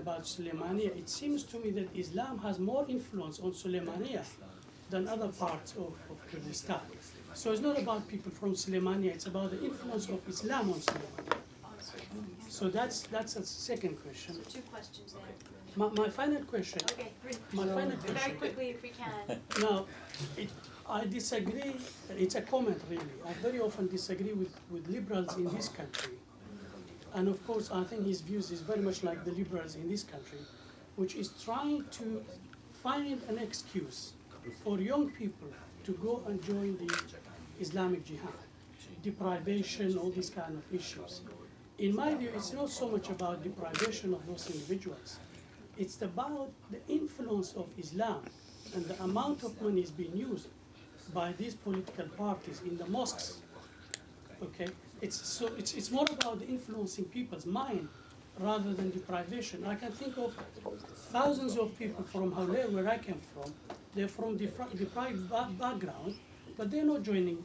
about Suleymaniya, it seems to me that Islam has more influence on Suleymaniya than other parts of Kurdistan. So it's not about people from Suleymaniya, it's about the influence of Islam on Suleymaniya. So that's a second question. So two questions there. My final question. Okay, My final question. very quickly if we can. Now, I disagree, it's a comment really. I very often disagree with liberals in this country. And of course, I think his views is very much like the liberals in this country, which is trying to find an excuse for young people to go and join the Islamic Jihad, deprivation, all these kind of issues. In my view, it's not so much about deprivation of those individuals. It's about the influence of Islam and the amount of money is being used by these political parties in the mosques. Okay, it's more about the influencing people's mind rather than deprivation. I can think of thousands of people from Hawler, where I came from. They're from deprived background, but they're not joining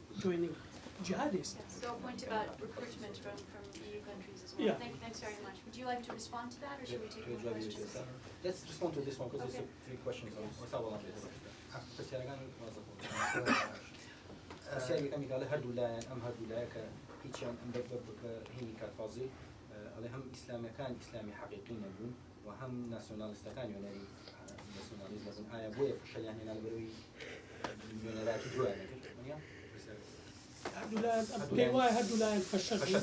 jihadists. So a point about recruitment from EU countries as well. Yeah. Thanks very much. Would you like to respond to that, or should we take more questions? Let's respond to this one because Okay. there's three questions. السؤال كم قال هاد ولا أم هاد ولا كهيك أم بدبك هني كفازي على هم إسلامي كان إسلامي حقيقي نبون وهم ناسيوناليست كان يوناني ناسيوناليزم من آية بويا فشل يعني نالبروي يوناني كدوا يعني هدولا فشل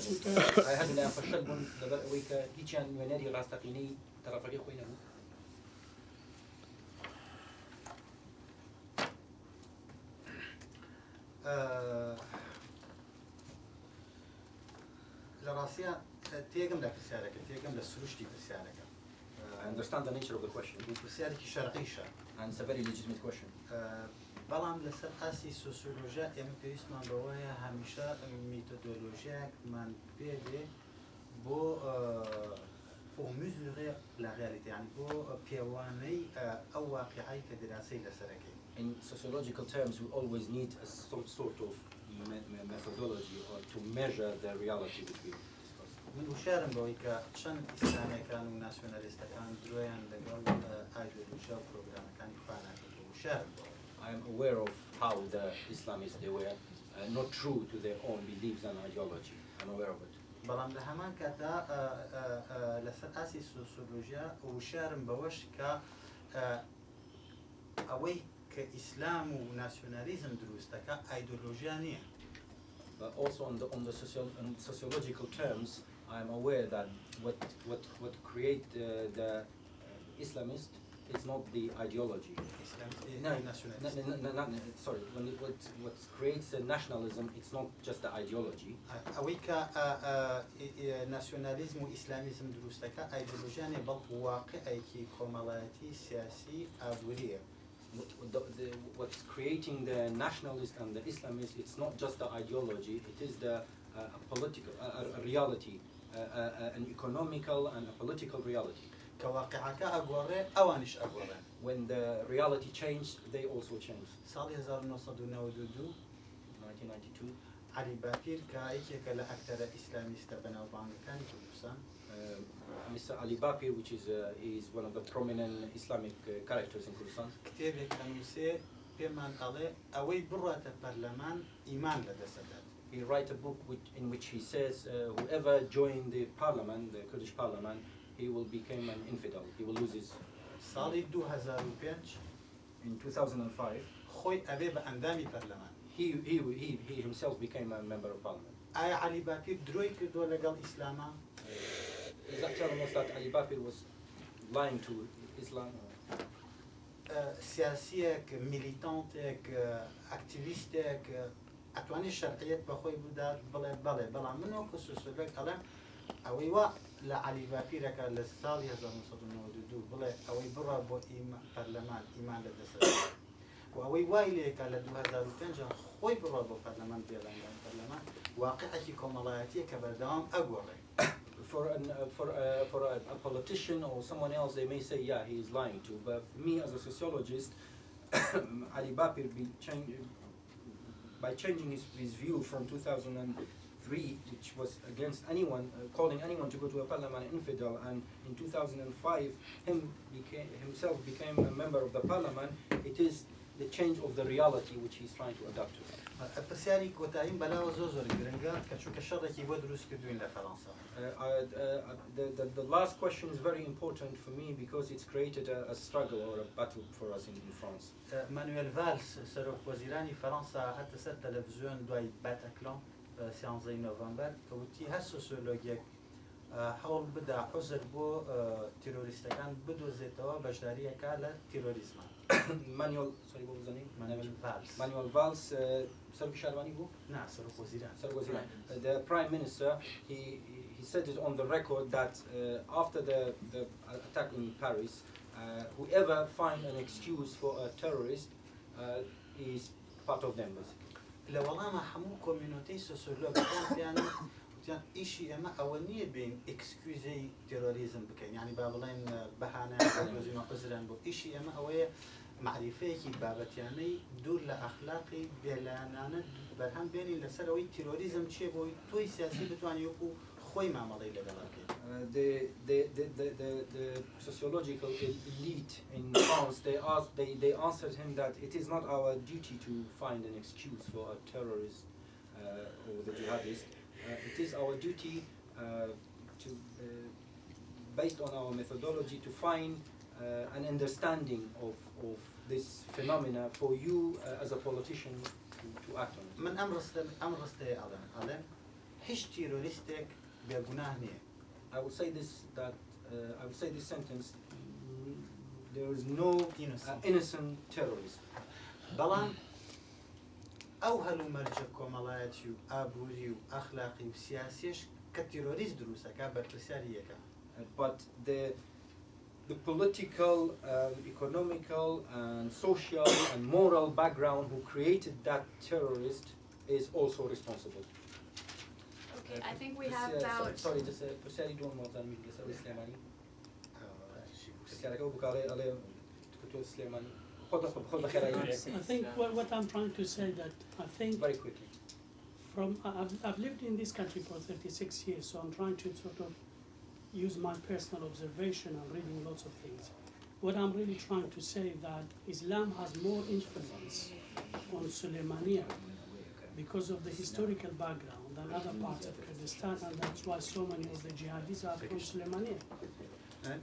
هدولا فشل بون دبر ويك هيك يوناني راستقيني ترى فريق وين هو لراسيا تيجم لا برسالك تيجم للسلوشتي برسالك. I understand the nature of the question. برسالك شرقيشة. And it's a very legitimate question. بلام لسر أسي سوسيولوجيا يمكن يسمع بوايا هميشة ميثودولوجيا من بيدي بو pour mesurer la réalité يعني بو بيواني أو واقعي كدراسة لسركي. In sociological terms, we always need a sort of methodology or to measure the reality which we discuss. من وشارم بويكا شن إسلامي كان وناسيوناليست كان درويان لقل أيديولوجيا وبروغرام كان يفعلنا وشارم بويكا. I am aware of how the Islamists, they were not true to their own beliefs and ideology. I'm aware of it. بلام لهمان كاتا لسر أسي سوسيولوجيا وشارم بوش كا أوي كإسلام وناسيوناليزم دروستك أيديولوجيا نية. But also on the sociological terms, I am aware that what create the Islamist is not the ideology. Sorry. What creates the nationalism, it's not just the ideology. أويك ناسيوناليزم وإسلاميزم دروستك أيديولوجيا نية بل واقعي كي كمالاتي سياسي أبورية. What's creating the nationalist and the Islamist, it's not just the ideology, it is the political reality, an economical and a political reality. كواقعك أقوله أوانش أقوله. When the reality changed, they also changed. سال 1992 1992. علي باكر كايك كلا أكثر إسلاميست بناو بانكان كردستان. Mr. Ali Bakir, which is one of the prominent Islamic characters in Kurdistan. كتابك كانوسي بيمان عليه أوي برة البرلمان إيمان لدى سداد. He wrote a book in which he says whoever joined the parliament, the Kurdish parliament, he will become an infidel. He will lose his. سال 2005 In 2005, خوي أبي بأندامي برلمان. he himself became a member of parliament. أي علي باكر دروي كدو لقال إسلاما. Is that telling us that Ali Bakir was lying to Islam? سياسيك ميليتانتك أكتيفيستك أتواني الشرعية بخوي بدار بلا منو خصوصا لك ألم أوي وا لعلي باكر كالسال يزال مصدوم بلا أوي برا بو برلمان إيمان لدسر وأوي وايلي كالدو هزار تنجا خوي برا بو برلمان بيلان برلمان واقعي كمالاتي كبردام أقوله. For a politician or someone else, they may say, yeah, he is lying to. But for me, as a sociologist, Ali Bakir by changing his view from 2005 2003, which was against anyone, calling anyone to go to a parliament infidel, and in 2005 himself became a member of the parliament. It is the change of the reality which he's trying to adapt to. پرسیاری کۆتاییم بەلاوە زۆر گرنگە کە چونکە شەڕێکی بۆ دروست کردوین لە فەڕەنسا. The last question is very important for me because it's created a struggle or a battle for us in France. مانوێل ڤالس سەرۆک وەزیرانی فەڕەنسا هاتە سەر تەلەڤیزیۆن دوای باتەکلۆن 11 نۆڤەمبەر کەوتی هەر سۆسیۆلۆگیەک هەوڵ بدا عوزر بۆ تیرۆریستەکان بدۆزێتەوە بەشداریەکە لە تیرۆریزمان. Manuel, sorry, what was the name? مانوێل ڤالس. Manuel Valls, سەرۆکی شارەوانی بوو؟ نا سەرۆک وەزیران. سەرۆک وەزیران. The Prime Minister, he said it on the record that after the attack in Paris, whoever find an excuse for a terrorist is part of them, basically. لە وەڵامە هەموو کۆمیونۆتەی سۆسیۆلۆگەکان پیانە وتیان ئیشی ئێمە ئەوە نییە بین ئێکسکیوزەی تێرۆریزم بکەین، یعنی با بڵێن بەهانە دۆزینەوە قزران بۆ ئیشی ئێمە ئەوەیە معریفەیەکی بابەتیانەی دوور لە ئەخلاقی بێلایەنانە بەرهەم بێنین لەسەرەوەی تیرۆریزم چیە بۆی تۆی سیاسی بتوانانی وەکو خۆی مامەڵەی لەگەڵا بکەیت. The sociological elite in France, they answered him that it is not our duty to find an excuse for a terrorist or the jihadist. It is our duty to, based on our methodology, to find an understanding of this phenomena for you as a politician to act on it. من ئەم ڕستەیە ئەڵێم هیچ تیرۆریستێک بێگوناه نییە. I would say this sentence: there is no innocent terrorist. بەڵام ئەو هەلو مەرجە کۆمەڵایەتی و ئابووری و ئەخلاقی و سیاسیش کە تیرۆریست دروستەکە بەرپرسیاری یەکە. But the political, economical, and social and moral background who created that terrorist is also responsible. Okay, I think we have about... Sorry, just Perseri don't want to meet the Islamani. I think what I'm trying to say that I think very quickly. I've lived in this country for 36 years, so I'm trying to sort of use my personal observation and reading lots of things. What I'm really trying to say that Islam has more influence on Suleymania because of the historical background than other parts of Kurdistan, and that's why so many of the jihadis are from Suleymania.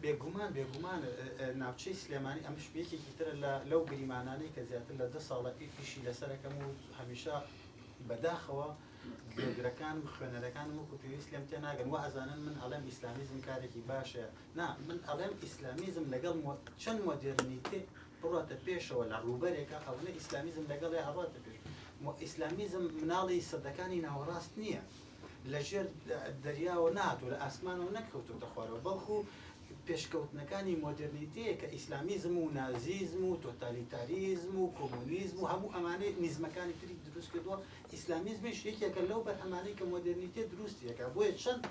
بێگومان ناوچەی سلێمانی ئەم شپێکێکی ترە لەو گریمانانەی کە زیاتر لە 10 ساڵە ئیشی لەسەرەکەم و هەمیشە بەداخەوە بێگرەکان و خوێنەرەکانم وەکو پێویست لێم تێناگەن و ئەزانن من ئەڵێم ئیسلامیزم کارێکی باشە. نا من ئەڵێم ئیسلامیزم لەگەڵ چەند مۆدرنیتێ بڕاتە پێشەوە لە ڕووبەرێکە ئەوەنە ئیسلامیزم لەگەڵێ هەڕاتە پێش. ئیسلامیزم مناڵی سەدەکانی ناوەڕاست نییە، لەژێر دەریاوە نهاتوە لە ئاسمانەوە نەکەوتوتە خوارەوە، بەڵکو پێشکەوتنەکانی مۆدرنیتەیە کە ئیسلامیزم و نازیزم و تۆتالیتاریزم و کۆمونیزم و هەموو ئەمانەی نیزمەکانی تری دروست کردووە. ئیسلامیزمیش یەکێکە لەو بەرهەمانەی کە مۆدرنیتێ دروستیەکە، بۆیە چەند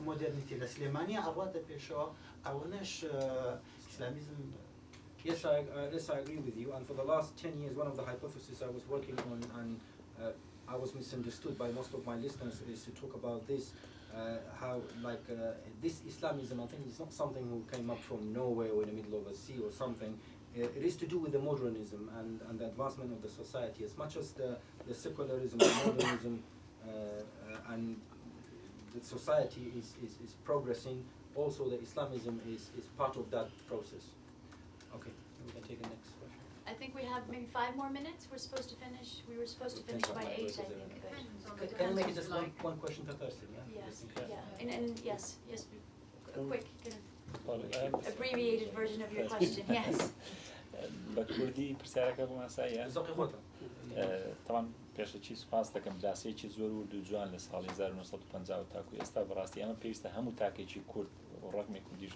مۆدرنیتی لە سلێمانیا هەڕاتە پێشەوە ئەوەنەش ئیسلامیزم. Yes, I agree with you. And for the last 10 years, one of the hypotheses I was working on, and I was misunderstood by most of my listeners, is to talk about this, how this Islamism, I think it's not something who came up from nowhere or in the middle of a sea or something. It is to do with the modernism and the advancement of the society, as much as the secularism, the modernism, and the society is progressing. Also, the Islamism is part of that process. Okay, we can take the next question. I think we have maybe 5 more minutes. We were supposed to finish by 8, I think. Can you make it just one question per person, yeah? Yes, yeah. And yes, a quick, abbreviated version of your question, yes. بكردي برسالك أبو مسايا. طبعا پێشەکی سوپاس دەکەم داسەیەکی زۆر و دووجوان لە ساڵی 1950 تاکو ئێستا بەڕاستی ئەمە پێویستە هەموو تاکێکی کورد و ڕقمی کوردیش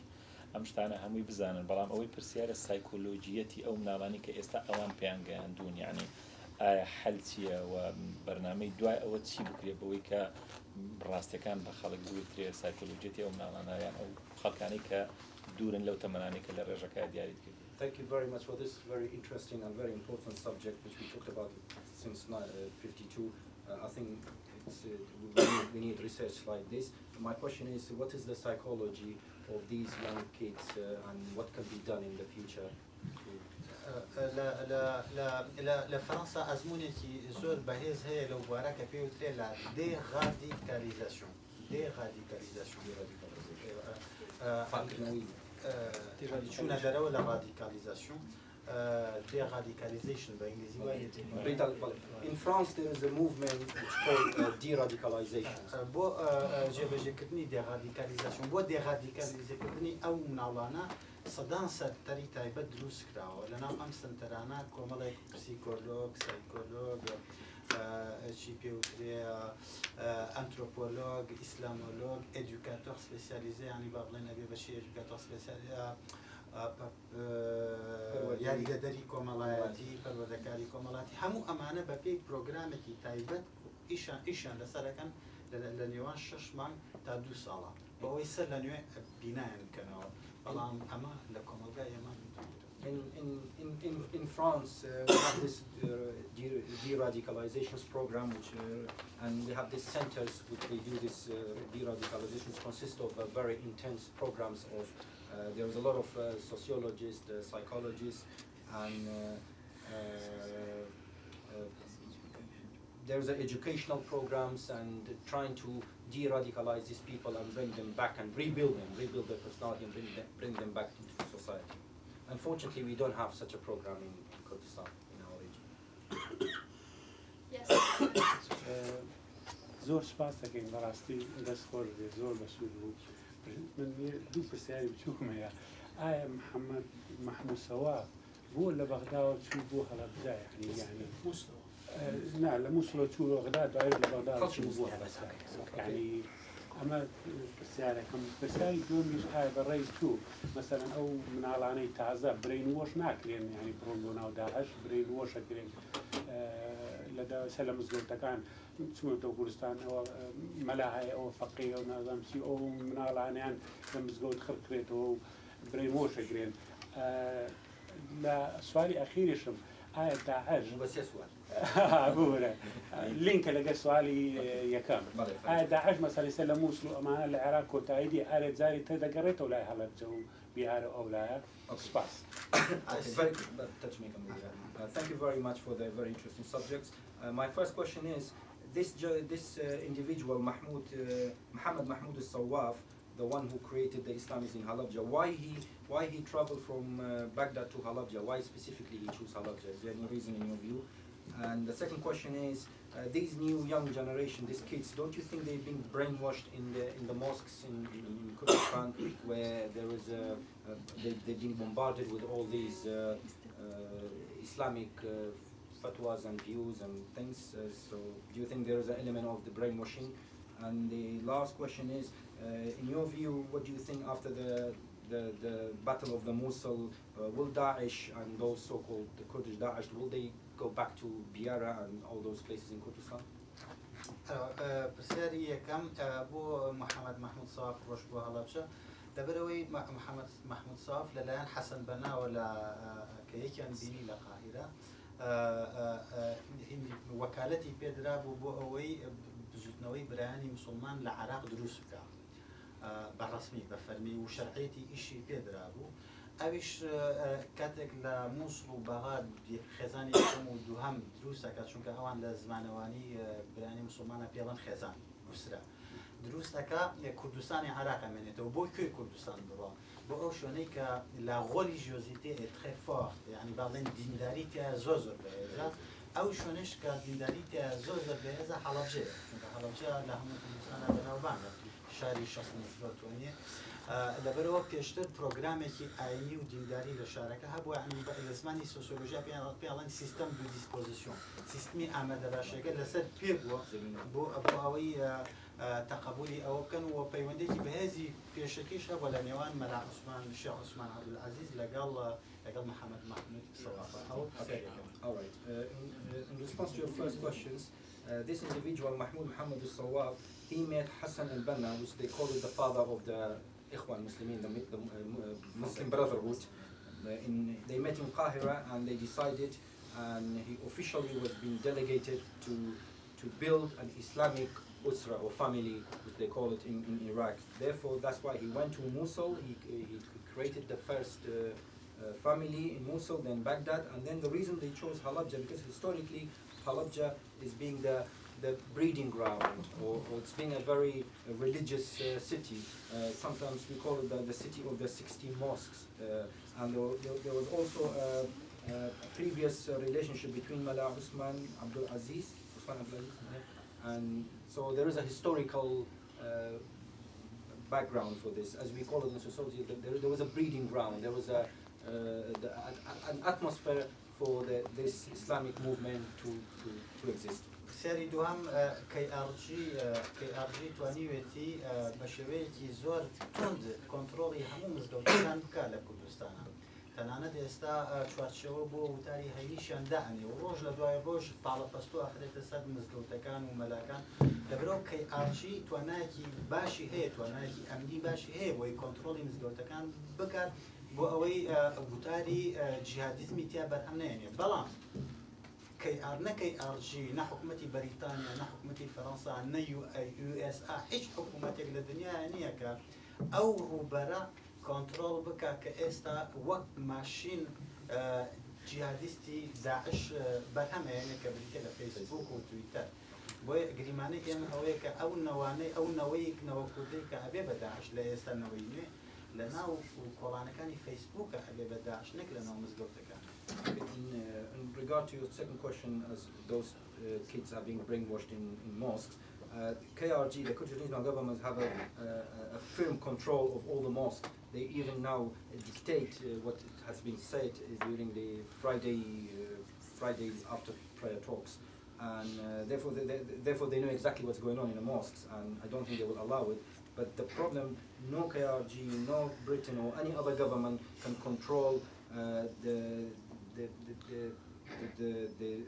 ئەم شتانە هەمووی بزانن، بەڵام ئەوەی پرسیارە سایکۆلۆجیەتی ئەو مناڵانی کە ئێستا ئەوان پێیان گەیاندوون، یعنی ئایا حەل چییە و بەرنامەی دوای ئەوە چی بکرێت بەوەی کە ڕاستیەکان بە خەڵک دوورترێت سایکۆلۆجیەتی ئەو مناڵانە یان ئەو خەڵکانەی کە دوورن لەو تەمەنانەی کە لە ڕێژەکە دیاریت کرد. Thank you very much for this very interesting and very important subject which we talked about since 1952. I think we need research like this. My question is, what is the psychology of these young kids and what can be done in the future? لفرنسا أزمونتي زور بهز هي لو بارك فيه تلا ديغاديكاليزاسيون شو ندروا ولا راديكاليزاسيون deradicalization بالإنجليزية. In France there is a movement which called de-radicalization. بو جبهة كتني deradicalization بو deradicalize كتني أو من علانا صدان سرتري تايبة دروس كراو لنا أمسن ترانا كومالك بسيكولوج سايكولوج شي بيوتري أنثروبولوج إسلامولوج إدوكاتور سبيسياليزي يعني بابلين أبي بشي إدوكاتور سبيسياليزي يعني قدري كومالاتي بالودكاري كومالاتي همو أمانة ببي برنامجي تايبة إيشان لسركن لنيوان ششمان تادو صالة بويسر لنيوان بناء كانوا طبعا أما لكومالجا يمان. In France, we have this de-radicalization program, which and we have these centers which they do this de-radicalization, which consist of very intense programs of. There's a lot of sociologists, psychologists, and there's educational programs and trying to de-radicalize these people and bring them back and rebuild their personality and bring them back into society. Unfortunately, we don't have such a program in Kurdistan, in our region. Yes. زور سپاس دەکەین بەڕاستی دەست خۆش بێ زۆر بەسوود بوو. من دوو پرسیاری بچووکم هەیە. ئایا محمود سەوا بۆ لە بەغداوە چوو بۆ هەڵەبجا یعنی نا لە مووسڵ چوو بەغدا دوای لە بەغدا چوو بۆ هەڵەبجا یعنی ئەمە پرسیارەکەم. پرسیاری دووەمیش ئایا بەڕێی چوو مەسەلەن ئەو مناڵانەی تازە برین وۆش ناکرێن یعنی بڕۆن بۆ ناو داعش برین وۆشەکرێن لەسەر لە مزگەوتەکان چوونەتەوە کوردستان ئەوە مەلا هەیە ئەوە فەقیە و نازانم چی ئەو مناڵانیان لە مزگەوت خڕکرێتەوە و برین وۆشەکرێن. لە سوالی ئەخیریشم ئایا داعش بورە لینکە لەگە سوالی یەکەم ئایا داعش مەسەلەی سەر لە مووسڵ و ئەمانە لە عێراق کۆتاییدی ئارێ جاری تر دەگەڕێتەوە لای هەڵەبجە و بیهارە ئەو لایە سپاس. Thank you very much for the very interesting subjects. My first question is, this individual, Muhammad Mahmoud al-Sawaf, the one who created the Islamists in Halabja, why he traveled from Baghdad to Halabja? Why specifically he chose Halabja? Is there any reason in your view? And the second question is, these new young generation, these kids, don't you think they've been brainwashed in the mosques in Kurdistan, where there is they've been bombarded with all these Islamic fatwas and views and things? So do you think there is an element of the brainwashing? And the last question is, in your view, what do you think after the Battle of the Mosul, will Daesh and those so-called Kurdish Daesh, will they go back to Biara and all those places in Kurdistan? پرسیاری یەکەم بۆ محەممەد محمود ساف ڕۆژ بۆ هەڵەبجە لەبەرەوەی محەممەد محمود ساف لەلایەن حەسەن بەناوە لە کە یەکیان بینی لە قاهیرە وەکالەتی پێدرا بوو بۆ ئەوەی بزوتنەوەی برایانی مسلمان لە عێراق دروست بکە بەڕەسمی بە فەرمی و شەرعیەتی ئیشی پێدرا بوو. ئەویش کاتێک لە مووسڵ و بەغاد خێزانی یەکەم و دووهەم دروست دەکات چونکە ئەوان لە زمانەوانی برانی مسلمانە پێڵەن خێزان بوسرا دروست دەکات کوردستانی عێراق ئەمێنێتەوە بۆ کوێ کوردستان بڕۆ بۆ ئەو شوێنەی کە لا ڕۆلیژیۆزیتێ ترێ فۆرت یعنی باڵێن دینداری تیا زۆر بەهێزە ئەو شوێنش کە دینداری تیا زۆر بەهێزە هەڵەبجەیە چونکە هەڵەبجە لە هەموو کوردستانە بەناوبانگە شاری 16 لەبەرەوە پێشتر پرۆگرامێکی ئاینی و دینداری لە شارەکە هەبووە لە زمانی سۆسیۆلۆژیا پێڵەن سیستەم دو دیسپۆزیسیۆن سیستمی ئامادەباشیەکە لەسەر پێ بووە بۆ ئەوەی تەقبولی ئەوە بکەن و پەیوەندێکی بەهێزی پێشەکیش هەبووە لە نێوان مەلا عوسمان شێخ عوسمان عەبدولعەزیز لەگەڵ محەممەد محمود سەواف. All right. In response to your first questions, this individual, Mahmoud Muhammad al-Sawaf, he met Hassan al-Banna, which they call it the father of the Ikhwan Muslimin, the Muslim Brotherhood. They met in Qahira and they decided, and he officially was being delegated to to build an Islamic usra or family, which they call it in Iraq. Therefore, that's why he went to Mosul. He created the first family in Mosul, then Baghdad, and then the reason they chose Halabja, because historically Halabja is being the breeding ground, or it's being a very religious city. Sometimes we call it the city of the 60 mosques. And there was also a previous relationship between Mullah Usman Abdul Aziz, and so there is a historical background for this. As we call it in society, there was a breeding ground. There was an atmosphere for this Islamic movement to exist. سری دوام KRG توانیوێتی بە شێوەیەکی زۆر تند کۆنتڕۆڵی هەموو مزگەوتەکان بکە لە کوردستانە. تەنانەت ئێستا چوارچێوە بۆ وتاری هەییشیان دائەنێ و ڕۆژ لە دوای ڕۆژ پاڵەپەستوو ئەخرێتە سەر مزگەوتەکان و مەلاکان لەبەرەوە KRG توانایەکی باشی هەیە، توانایەکی ئەمنی باشی هەیە بۆی کۆنتڕۆڵی مزگەوتەکان بکات بۆ ئەوەی وتاری جیهادیزمی تیا بەرهەم نێنێ. بەڵام KRG نه حکومەتی بەریتانیا، نه حکومەتی فەڕەنسا، نه USA، هیچ حکومەتێک لە دنیای نییە کە ئەو ڕووبەرە کۆنتڕۆڵ بکە کە ئێستا وەک ماشین جیهادیستی داعش بەرهەمەیەنێ کە بریتە لە فەیسبوک و تویتەر. بۆیە گریمانەی ئێمە ئەوەیە کە ئەو نەوانەی ئەو نەوەی نەوە کوردی کە ئەبێ بە داعش لە ئێستا نەوەی نوێ لە ناو کۆڵانەکانی فەیسبوکە ئەبێ بە داعش نەک لە ناو مزگەوتەکان. In regard to your second question, as those kids are being brainwashed in mosques, KRG, the Kurdish regional governments, have a firm control of all the mosques. They even now dictate what has been said during the Fridays after prayer talks, and therefore they know exactly what's going on in the mosques, and I don't think they will allow it. But the problem, no KRG, no Britain or any other government can control the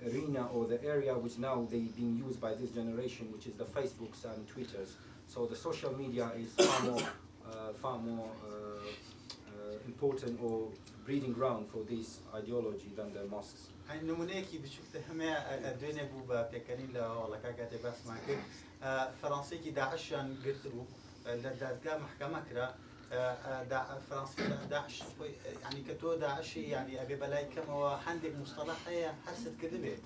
arena or the area which now they're being used by this generation, which is the Facebooks and Twitters. So the social media is far more important or breeding ground for this ideology than the mosques. نمونەیەکی بچووکتە هەمێ دوێنێ بوو بە پێکەنین لە هەوڵەکە کاتێ باسمان کرد فەڕەنسێکی داعشیان گرت بوو لە دادگا محکەمە کرا فرنسي داعش يعني كتو داعشي يعني أبي بلاي كم هو عندك مصطلح هي حست كذبة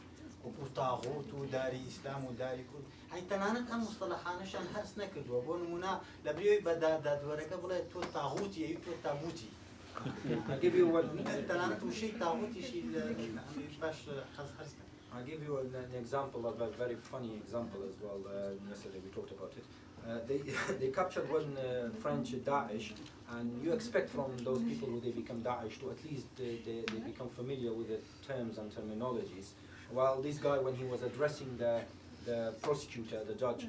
وطاغوت وداري إسلام وداري كل هاي تنانت هم مصطلحان عشان حس نكد وبون منا لبريو بدا دورك بقول تو طاغوتي تو تابوتي. I'll give you one. تنانت وشيء طاغوتي شيء باش حس. I'll give you an example of a very funny example as well. Yesterday we talked about it. They captured one French Daesh, and you expect from those people who they become Daesh to at least they become familiar with the terms and terminologies. While this guy, when he was addressing the prosecutor, the judge,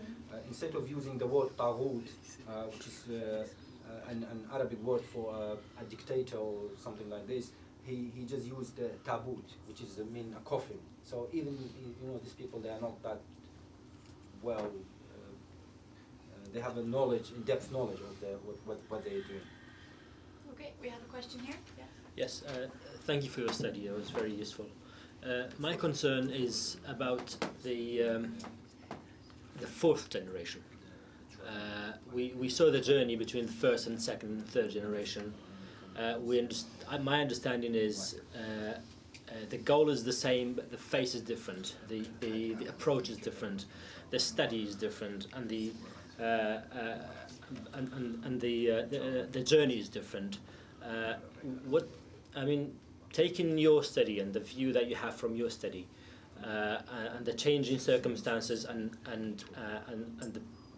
instead of using the word Taghut, which is an Arabic word for a dictator or something like this, he just used tabut, which is mean a coffin. So even these people, they are not that well. They have a knowledge, in-depth knowledge of what they are doing. Okay, we have a question here. Yeah. Yes, thank you for your study. It was very useful. My concern is about the fourth generation. We saw the journey between the first and second and third generation. My understanding is the goal is the same, but the face is different. The approach is different. The study is different, and the journey is different. Taking your study and the view that you have from your study, and the changing circumstances and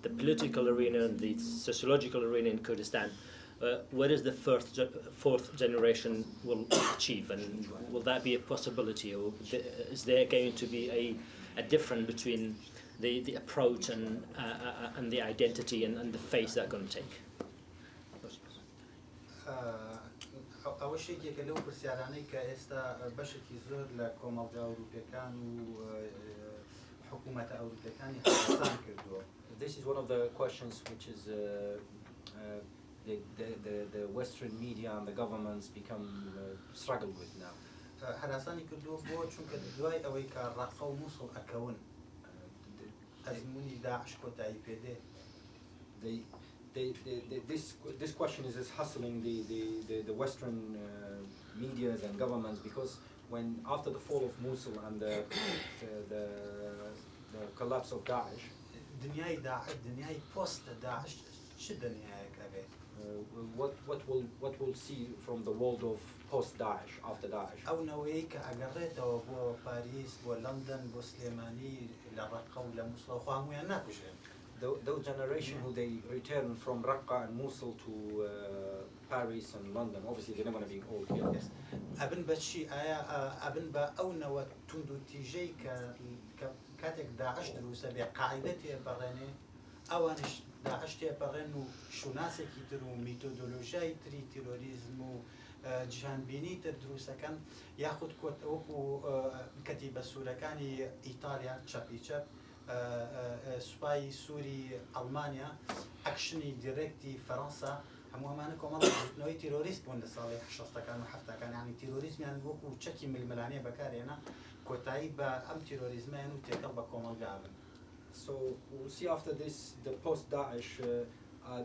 the political arena and the sociological arena in Kurdistan, what is the fourth generation will achieve, and will that be a possibility, or is there going to be a difference between the approach and the identity and the face they're going to take? أول شيء كلو برسياراني كإستا بشكل زور لكومالجا أوروبيكان وحكومة أوروبيكان حسان كردوا. This is one of the questions which is the Western media and the governments become struggle with now. حراساني كردوا بو چونك دواي أوي كرقة وموصل أكون. أزموني داعش كوتاي بيدي. This question is hustling the Western medias and governments, because when after the fall of Mosul and the collapse of Daesh, دنياي داعش دنياي بوست داعش شو دنياي كابي؟ what we'll see from the world of post Daesh, after Daesh. أو نوعيك أجريته بو باريس بو لندن بو سليماني لرقة ولا موصل وخوام ويانا كوشين. Those generation who they return from Raqqa and Mosul to Paris and London, obviously they're not going to be all here. Yes. أبن بشي آية أبن با أو نوع تندو تيجي كاتك داعش دروسة بقاعدتي براني أوانش داعش تبرنو شو ناس كيترو ميثودولوجيا تري تيروريزم جهان بيني تدروسة كان ياخد كوت أوكو كتيبة سورة كان إيطاليا تشابي تشاب سباي سوري ألمانيا أكشني ديريكتي فرنسا همو همانه كمان نوعي تيروريست بون لصالح شخصا كان وحفتا كان يعني تيروريزم يعني بوكو تشكي من الملانية بكاري أنا كوتاي با أم تيروريزم يعني تيكل بكمان قابل. So we'll see after this, the post-Daesh,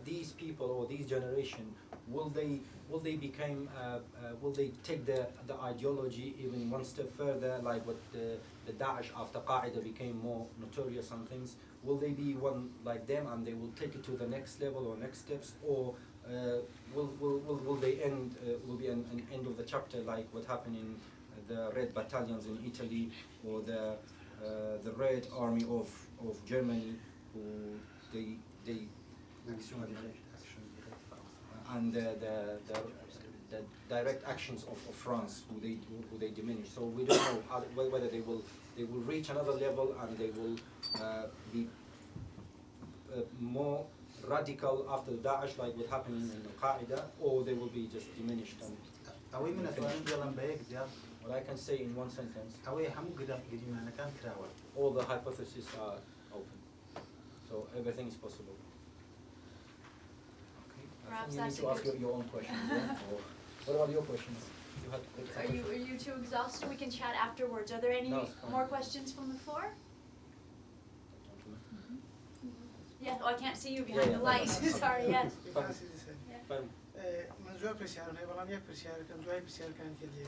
these people or these generation, will they become, will they take the ideology even one step further, like what the Daesh after Qaeda became more notorious on things? Will they be one like them and they will take it to the next level or next steps, or will they end? Will be an end of the chapter like what happened in the Red Battalions in Italy, or the Red Army of Germany, who they and the direct actions of France, who they diminish. So we don't know whether they will reach another level and they will be more radical after Daesh, like what happened in Al-Qaeda, or they will be just diminished. What I can say in one sentence, all the hypotheses are open. So everything is possible. Okay. I think you need to ask your own questions. Yeah? Or what about your questions? You had Are you too exhausted? We can chat afterwards. Are there any more questions from the floor? Yeah, oh, I can't see you behind the light. Sorry, yes.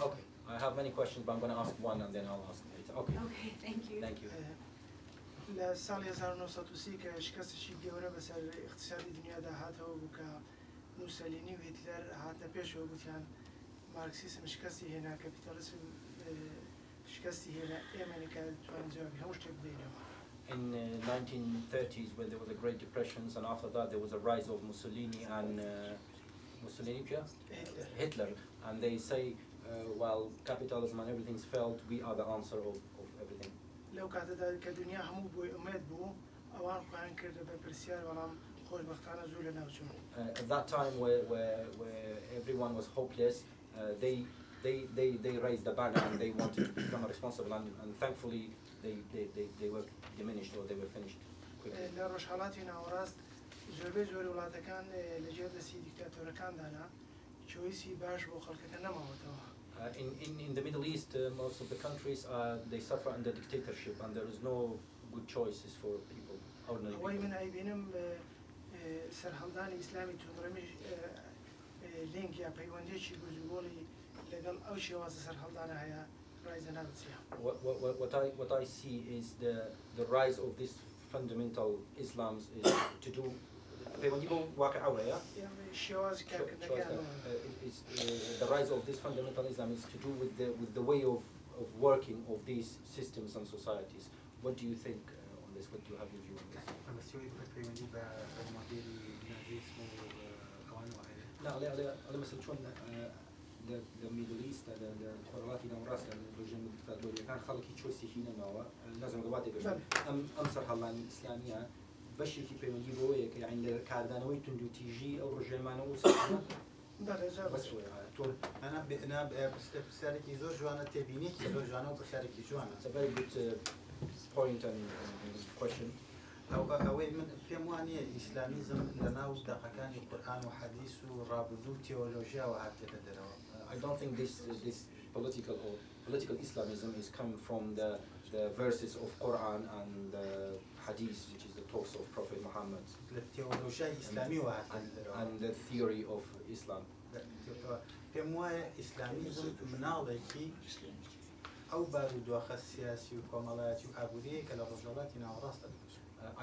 Okay, I have many questions, but I'm going to ask one and then I'll ask later. Okay. Okay, thank you. Thank you. لسال 1930 که شکستشی گەورە بەسەر اقتصادی دنیادا هاتەوە بوو کە موسولینی و هیتلەر هاتە پێشەوە گوتیان مارکسیسم شکستی هێنا کەپیتالیسم شکستی هێنا ئێمەنی کە دەتوانین جوابی هەموو شتێک بدەینەوە. In 1930s, when there was a Great Depressions, and after that there was a rise of Mussolini and Hitler, and they say, while capitalism and everything's failed, we are the answer of everything. لەو کاتەدا کە دنیا هەموو بۆی ئومێد بوو ئەوان خۆیان کردە بە پرسیار بەڵام خۆشبەختانە زوو لە ناوچوون. At that time where everyone was hopeless, they raised the banner and they wanted to become responsible, and thankfully they were diminished or they were finished quickly. لە ڕۆژهەڵاتی ناوەڕاست زۆربەی زۆر وڵاتەکان لەجێ دەستی دیکتاتۆرەکاندانا چۆیسی باش بۆ خەڵکەکە نەماوەتەوە. In the Middle East, most of the countries they suffer under dictatorship, and there is no good choices for people. ئەوەی من ئەیبینم سەرهەڵدانی ئیسلامی تونڕەمی لینک یا پەیوەندێکی گوزوگۆڵی لەگەڵ ئەو شێوازە سەرهەڵدانە هەیە ڕایزە ناوچیە. What I see is the rise of this fundamental Islam is to do. The rise of this fundamental Islam is to do with the way of working of these systems and societies. What do you think on this? What do you have your view on this? لا مثل شلون the Middle East التحولات إلى مراسل الرجيم الدكتاتوري كان خلق يشوي هنا نوا لازم دواتي بجد أمسر حلان الإسلامية بشي كي بيمجي بويك يعني كاردانوي تندو تيجي أو رجال ما نوصل بس أنا بسالك زوج جوانا تبيني زوج جوانا وبسالك جوانا. It's a very good point and question. أوي من في موانية الإسلاميزم لنا ودقة كان القرآن وحديث ورابطو تيولوجيا وهكذا دروا. I don't think this political Islamism is coming from the verses of Quran and hadith, which is the talks of Prophet Muhammad, التيولوجيا الإسلامية and the theory of Islam. پێم وایە ئیسلامیزم مناڵێکی ئەو بارودۆخە سیاسی و کۆمەڵایەتی و ئابوووریەیە کە لە ڕۆژهەڵاتی ناوەڕاستە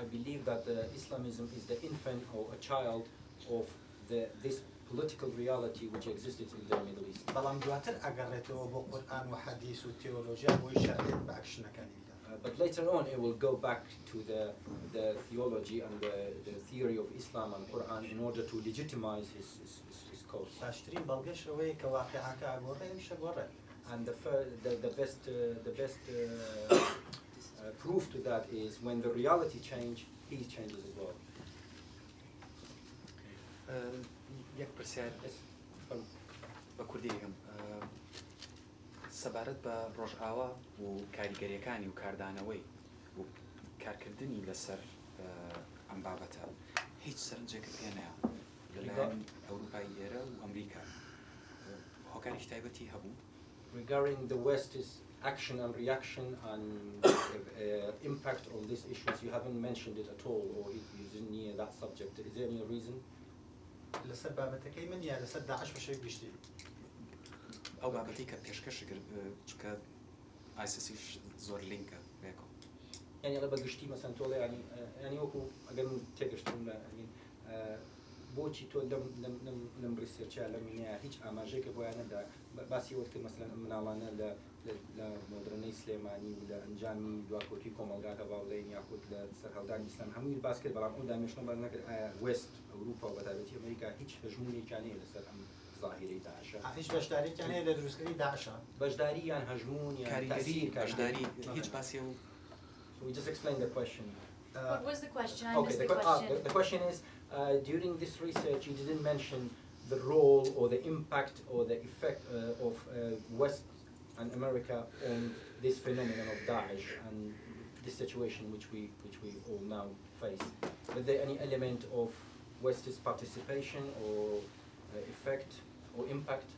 I believe that Islamism is the infant or a child of this political reality which existed in the Middle East. بەڵام دواتر ئەگەڕێتەوە بۆ قورئان و حەدیث و تێۆلۆژیا بۆی شەڕێت بە ئەکشنەکانی But later on it will go back to the theology and the theory of Islam and Quran in order to legitimize his cause. باشترین بەڵگەشەوەی کە واقعەکە ئاگۆڕێ هەمیشە گۆڕێ. And the best proof to that is when the reality changes, he changes as well. یک پرسیار بە کوردیەکەم سەبارەت بە ڕۆژئاوا و کاریگەریەکانی و کاردانەوەی و کارکردنی لەسەر ئەم بابەتە هیچ سەرنجێکە پێ نایە لەلایەن ئەوروپای ئێرە و ئەمریکا هۆکارێکی تایبەتی هەبوو. Regarding the West's action and reaction and impact on these issues, you haven't mentioned it at all, or you didn't near that subject. Is there any reason? لەسەر بابەتەکەی من یا لەسەر داعش بەشەی گشتی ئەو بابەتی کە پێشکەش چکە ISIS زۆر لینکە بێکۆ. يعني أنا بقشتي مثلا تقول يعني وكو أجر من تقشتون يعني بوشي تقول لم ريسيرش على منها هيج أماجيك بويانا دا بس يوتك مثلا من علىنا لا مدرني سليماني ولا أنجامي دواكوتي كومالجا كباولين يأخذ لسرهالدان الإسلام همي الباسكت بلام أودا مشنو بدنا ويست أوروبا وبتابتي أمريكا هيج هجومي كاني لسر ظاهري داعش. هیچ بەشداری كان لە دروستکردنی داعشە. بەشداری یان هەژمون یان کاریگەری بەشداری هیچ باسی و. So we just explained the question. What was the question? I Okay, missed the question. the question is, during this research you didn't mention the role or the impact or the effect of West and America on this phenomenon of Daesh and this situation which we all now face. Was there any element of West's participation or effect or impact?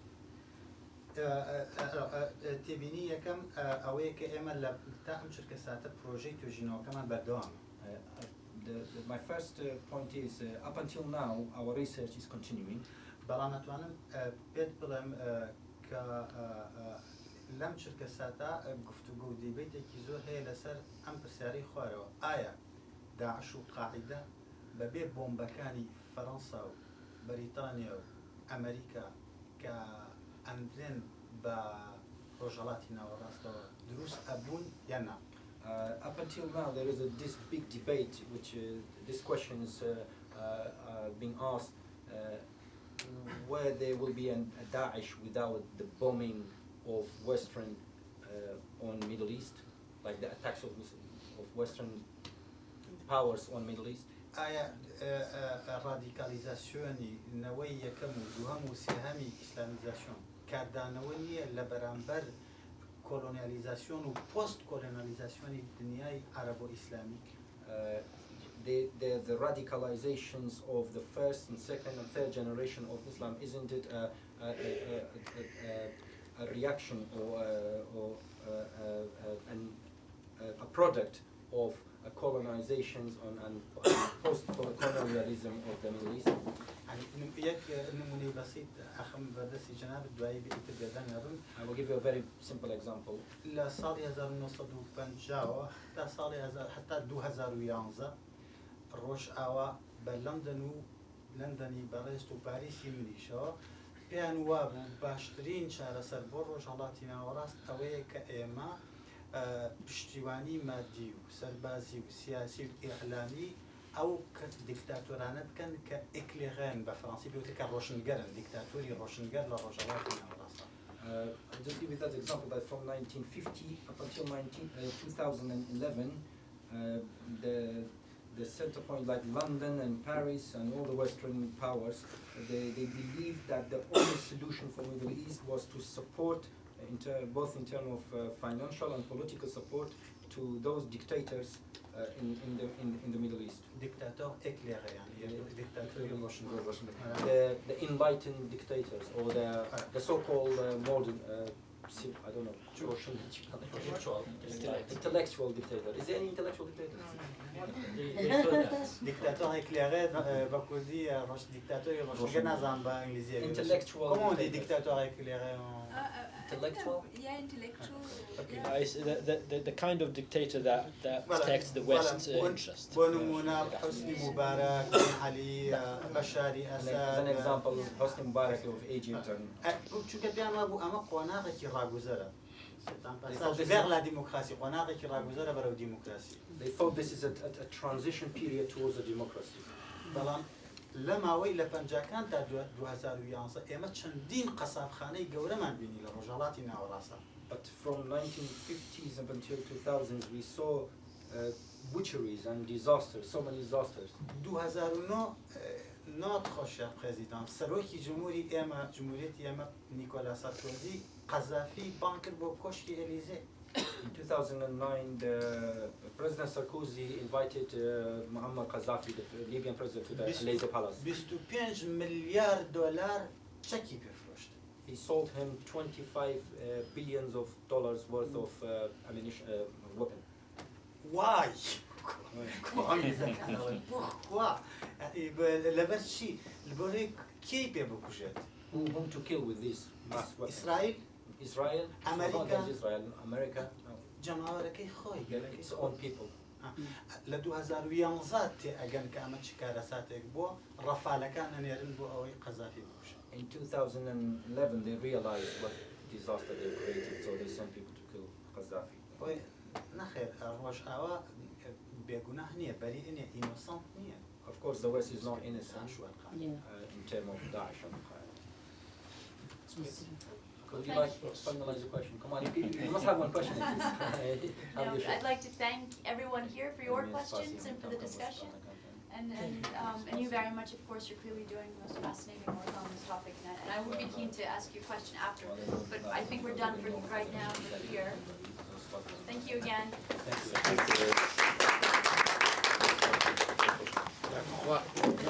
تبینی یەکەم ئەوەیە کە ئێمە لە تا ئەم چرکە ساتە پرۆژەی توێژینەوەکەمان بەردەوام. My first point is up until now our research is continuing. بەڵام ناتوانم پێت بڵێم کە لەم چرکە ساتە گفتوگۆ و دیبێتێکی زۆر هەیە لەسەر ئەم پرسیارەی خوارەوە ئایا داعش و قاعیدە بەبێ بۆمبەکانی فەڕەنسا و بەریتانیا و ئەمریکا کە ئەمرێن بە ڕۆژهەڵاتی ناوەڕاستەوە دروست ئەبوون یان نا. Up until now there is this big debate which this question is being asked where there will be a Daesh without the bombing of Western on Middle East, like the attacks of Western powers on Middle East. ئایا ڕادیکالیزاسیۆنی نەوەی یەکەم و دووهەم و سێهەمی ئیسلامیزاسیۆن کاردانەوە نییە لە بەرامبەر کۆلۆنیالیزاسیۆن و پۆست کۆلۆنیالیزاسیۆنی دنیای عەرەبۆ ئیسلامی. The radicalizations of the first and second and third generation of Islam, isn't it a reaction or a product of colonizations and post-colonialism of the Middle East? یک نمونه بسيط أخم بدرسي جناب الدعاء بإتجادان يرون. I will give you a very simple example. لا صار 1950 حتى صار حتى 2011 روش آوا بلندن لندني باريس وباريس يمنيشوا بيان وابو باشترين شهر سر بروش علاتنا وراست أوي كأما پشتیوانی مادی و سربازی و سیاسی و ئیعلامی ئەو دیکتاتۆرانە بکەن کە ئیکلێغێن بە فەڕەنسی بێتە کە ڕۆشنگەرن دیکتاتۆری ڕۆشنگەر لە ڕۆژهەڵاتی ناوەڕاستە. I'll just give you that example that from 1950 up until 2011 the center point like London and Paris and all the Western powers, they believed that the only solution for the Middle East was to support both in terms of financial and political support to those dictators in the Middle East. Dictator éclairé, the enlightened dictators or the so-called modern I don't know. Intellectual dictator. Is there any intellectual dictator? ديكتاتور éclairé بكردي روش ديكتاتور روش نظام بإنجليزية. Intellectual. Comment on dit dictateur éclairé? Intellectual? Yeah, intellectual. The kind of dictator that protects the West's interests. بونمونا حسني مبارك علي بشاري As أسد. an example, Hosni Mubarak of Egypt and شو كبيان ما بو أما قناعة كي راجوزرة. vers la démocratie. قناعة كي راجوزرة برو ديمقراطية. they thought this is a transition period towards a democracy. بلان لما ويلا بنجاكان تا 2011 اما چندین قصاب خانه گوره من بینی لرجالاتی ناوراسا. But from 1950s up until 2000s we saw butcheries and disasters, so many disasters. 2009 notre cher président سروکی جمهوریت اما نیکولا سارکوزی قذافی بانکر بو کشکی الیزه. In 2009, President Sarkozy invited Muammar Gaddafi, the Libyan president, to the Elysee Palace. 25 میلیارد دلار چکی بفروشت. He sold him $25 billions worth of ammunition, weapon. Why? Pourquoi? لبرشي البوريك كي بيبكوجت. Whom to kill with these mass weapons? إسرائيل. Israel. America. Israel. America. جماعة كي خوي. Its own people. ل 2011 أجن كأمل شكارساتك بو رفالة كان نيرن بو أوي قذافي بوش. In 2011, they realized what disaster they created, so they sent people to kill Gaddafi. وي نخير روش أوا بيجونه نية بريء نية innocent نية. Of course, the West is not innocent شو in terms of Daesh and Al-Qaeda. Would you Thank like to finalize the question? Come on, you must have one question. No, I'd like to thank everyone here for your questions and for the discussion. And you very much, of course, you're clearly doing the most fascinating work on this topic. And I would be keen to ask you a question after. But I think we're done for right now for here. Thank you again. Thank you.